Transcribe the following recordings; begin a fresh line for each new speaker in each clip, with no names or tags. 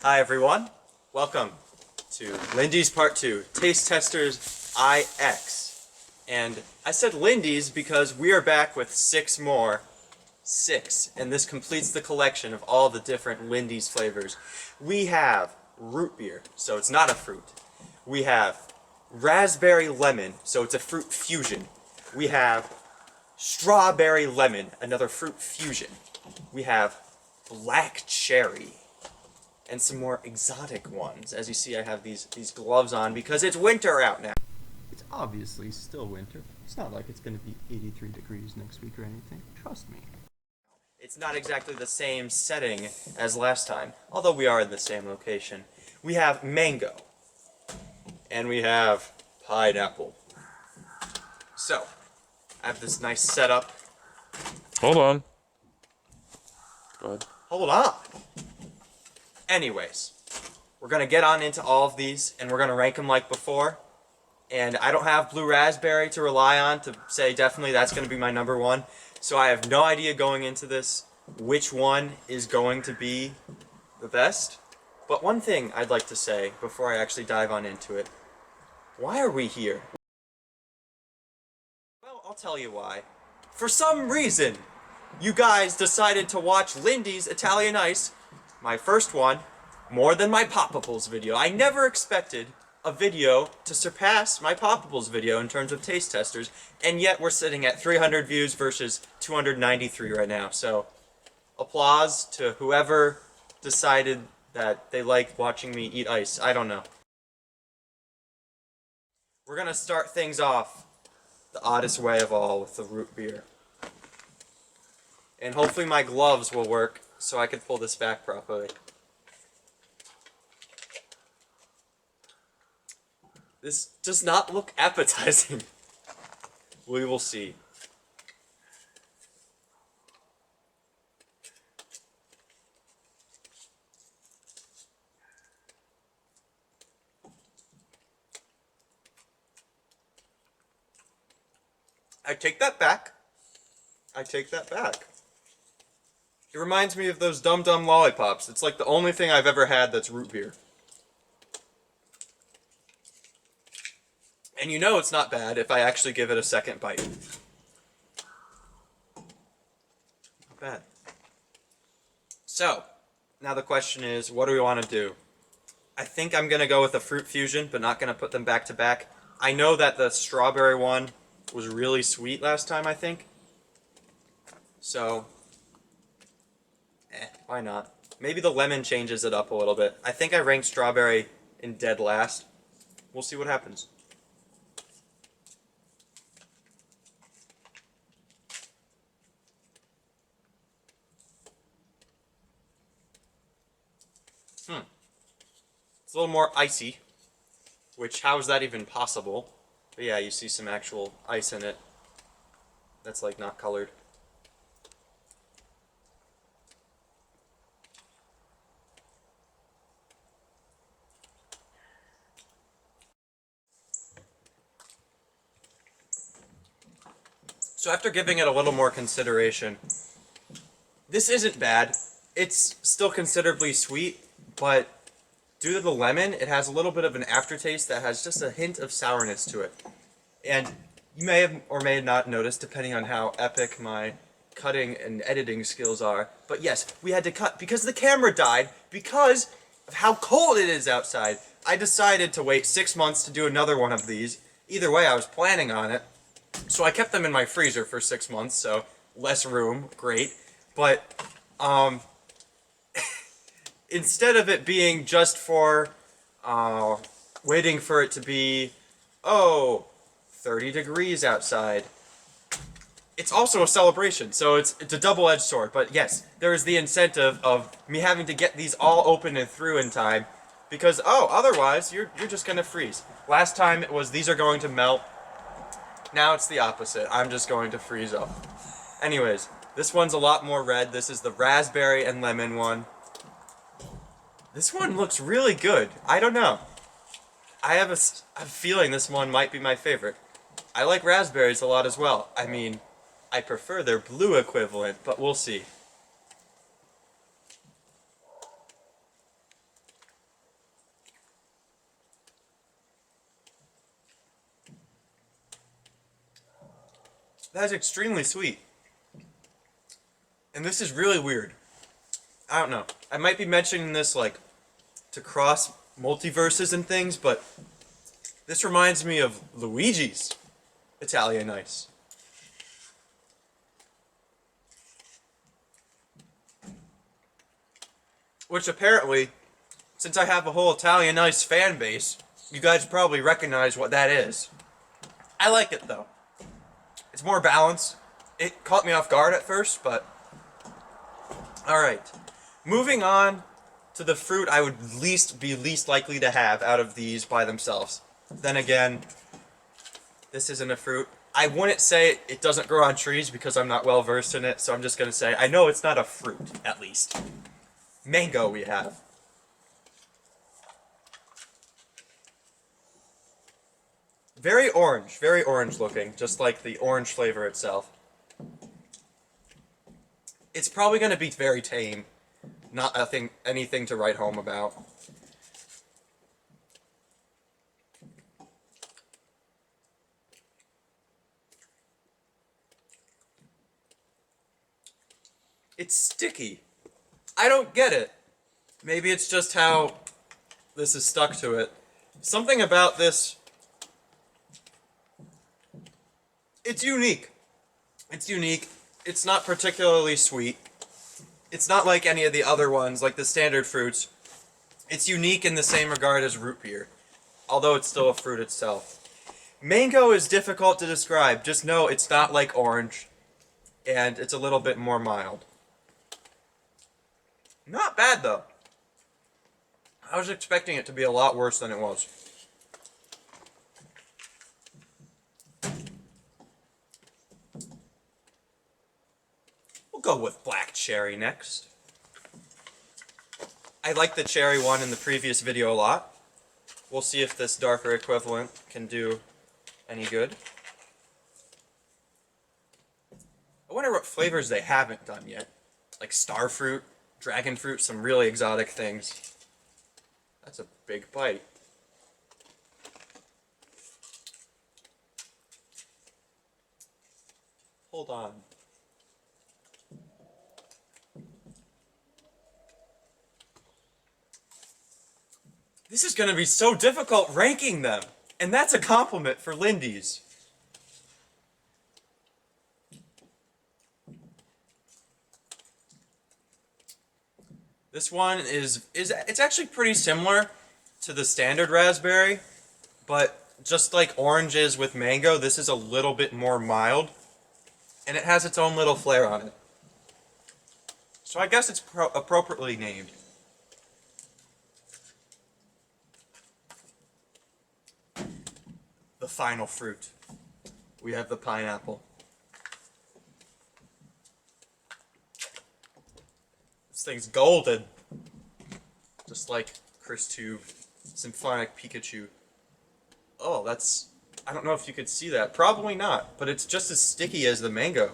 Hi everyone, welcome to Lindy's Part 2, Taste Testers IX. And I said Lindy's because we are back with 6 more. 6. And this completes the collection of all the different Lindy's flavors. We have root beer, so it's not a fruit. We have raspberry lemon, so it's a fruit fusion. We have strawberry lemon, another fruit fusion. We have black cherry, and some more exotic ones. As you see, I have these gloves on because it's winter out now. It's obviously still winter. It's not like it's going to be 83 degrees next week or anything. Trust me. It's not exactly the same setting as last time, although we are in the same location. We have mango, and we have pineapple. So, I have this nice setup.
Hold on. Go ahead.
Hold on. Anyways, we're going to get on into all of these, and we're going to rank them like before. And I don't have blue raspberry to rely on to say definitely that's going to be my number one. So I have no idea going into this which one is going to be the best. But one thing I'd like to say before I actually dive on into it. Why are we here? Well, I'll tell you why. For some reason, you guys decided to watch Lindy's Italian Ice, my first one, more than my Poppables video. I never expected a video to surpass my Poppables video in terms of taste testers, and yet we're sitting at 300 views versus 293 right now. So, applause to whoever decided that they liked watching me eat ice. I don't know. We're gonna start things off the oddest way of all with the root beer. And hopefully my gloves will work so I can pull this back properly. This does not look appetizing. We will see. I take that back. I take that back. It reminds me of those Dum Dum lollipops. It's like the only thing I've ever had that's root beer. And you know it's not bad if I actually give it a second bite. Not bad. So, now the question is, what do we want to do? I think I'm going to go with a fruit fusion, but not going to put them back to back. I know that the strawberry one was really sweet last time, I think. So, why not? Maybe the lemon changes it up a little bit. I think I ranked strawberry in dead last. We'll see what happens. It's a little more icy, which, how is that even possible? But yeah, you see some actual ice in it that's like not colored. So after giving it a little more consideration, this isn't bad. It's still considerably sweet, but due to the lemon, it has a little bit of an aftertaste that has just a hint of sourness to it. And you may have or may not noticed, depending on how epic my cutting and editing skills are, but yes, we had to cut because the camera died, because of how cold it is outside. I decided to wait 6 months to do another one of these. Either way, I was planning on it. So I kept them in my freezer for 6 months, so less room, great. But, instead of it being just for, waiting for it to be, 30 degrees outside, it's also a celebration, so it's a double-edged sword. But yes, there is the incentive of me having to get these all open and through in time, because, otherwise, you're just gonna freeze. Last time it was, these are going to melt. Now it's the opposite. I'm just going to freeze up. Anyways, this one's a lot more red. This is the raspberry and lemon one. This one looks really good. I don't know. I have a feeling this one might be my favorite. I like raspberries a lot as well. I mean, I prefer their blue equivalent, but we'll see. That is extremely sweet. And this is really weird. I don't know. I might be mentioning this like to cross multiverses and things, but this reminds me of Luigi's Italian Ice. Which apparently, since I have a whole Italian Ice fan base, you guys probably recognize what that is. I like it though. It's more balanced. It caught me off guard at first, but alright. Moving on to the fruit I would be least likely to have out of these by themselves. Then again, this isn't a fruit. I wouldn't say it doesn't grow on trees because I'm not well versed in it, so I'm just going to say I know it's not a fruit, at least. Mango we have. Very orange looking, just like the orange flavor itself. It's probably going to be very tame, not anything to write home about. It's sticky. I don't get it. Maybe it's just how this is stuck to it. Something about this... It's unique. It's unique. It's not particularly sweet. It's not like any of the other ones, like the standard fruits. It's unique in the same regard as root beer, although it's still a fruit itself. Mango is difficult to describe. Just know it's not like orange, and it's a little bit more mild. Not bad, though. I was expecting it to be a lot worse than it was. We'll go with black cherry next. I like the cherry one in the previous video a lot. We'll see if this darker equivalent can do any good. I wonder what flavors they haven't done yet. Like starfruit, dragon fruit, some really exotic things. That's a big bite. Hold on. This is going to be so difficult ranking them. And that's a compliment for Lindy's. This one is it's actually pretty similar to the standard raspberry, but just like oranges with mango, this is a little bit more mild, and it has its own little flair on it. So I guess it's appropriately named. The final fruit. We have the pineapple. This thing's golden. Just like Chris Tube, Symphonic Pikachu. Oh, that's... I don't know if you could see that. Probably not, but it's just as sticky as the mango.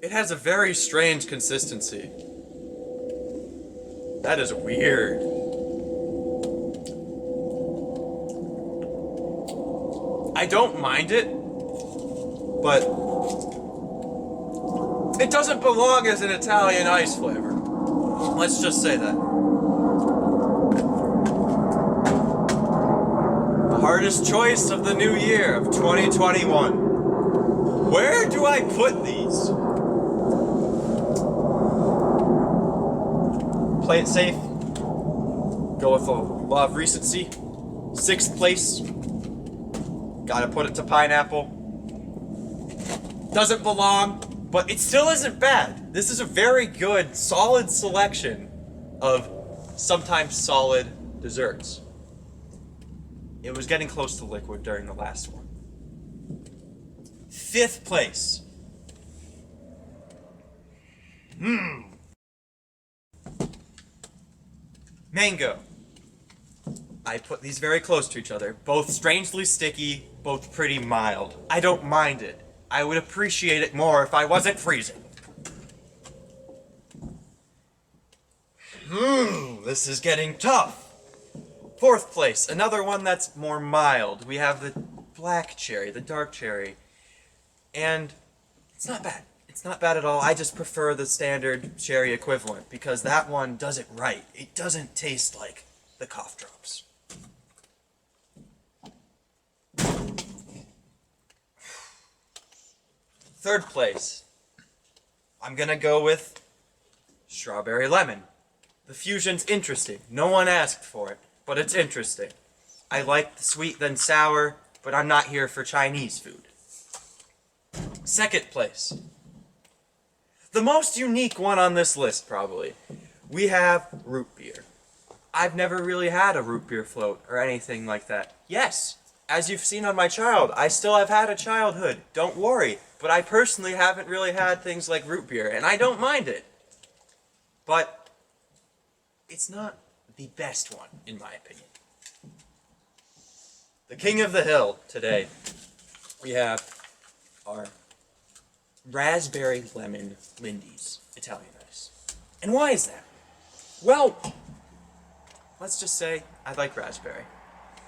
It has a very strange consistency. That is weird. I don't mind it, but it doesn't belong as an Italian ice flavor. Let's just say that. The hardest choice of the new year of 2021. Where do I put these? Play it safe. Go with the law of recency. 6th place. Gotta put it to pineapple. Doesn't belong, but it still isn't bad. This is a very good, solid selection of sometimes solid desserts. It was getting close to liquid during the last one. 5th place. Mango. I put these very close to each other. Both strangely sticky, both pretty mild. I don't mind it. I would appreciate it more if I wasn't freezing. This is getting tough. Fourth place, another one that's more mild. We have the black cherry, the dark cherry. And it's not bad. It's not bad at all. I just prefer the standard cherry equivalent because that one does it right. It doesn't taste like the cough drops. Third place, I'm gonna go with strawberry lemon. The fusion's interesting. No one asked for it, but it's interesting. I like the sweet then sour, but I'm not here for Chinese food. Second place, the most unique one on this list probably. We have root beer. I've never really had a root beer float or anything like that. Yes, as you've seen on my child, I still have had a childhood. Don't worry. But I personally haven't really had things like root beer, and I don't mind it. But it's not the best one, in my opinion. The king of the hill today, we have our raspberry lemon Lindy's Italian ice. And why is that? Well, let's just say I like raspberry.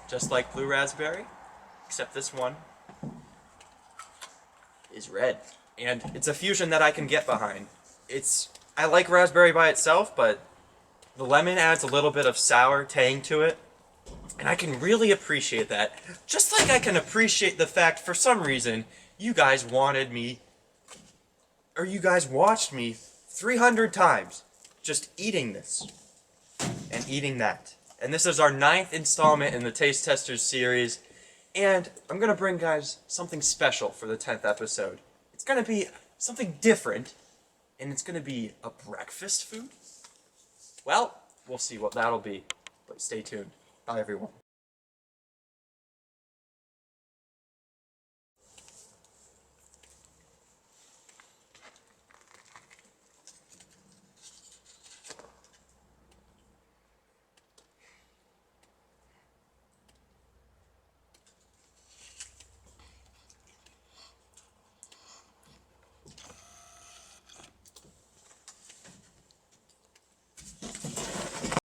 Just like blue raspberry, except this one is red. And it's a fusion that I can get behind. I like raspberry by itself, but the lemon adds a little bit of sour tang to it. And I can really appreciate that. Just like I can appreciate the fact, for some reason, you guys watched me 300 times just eating this and eating that. And this is our 9th installment in the Taste Testers series. And I'm going to bring guys something special for the 10th episode. It's going to be something different, and it's going to be a breakfast food. Well, we'll see what that'll be, but stay tuned. Bye, everyone.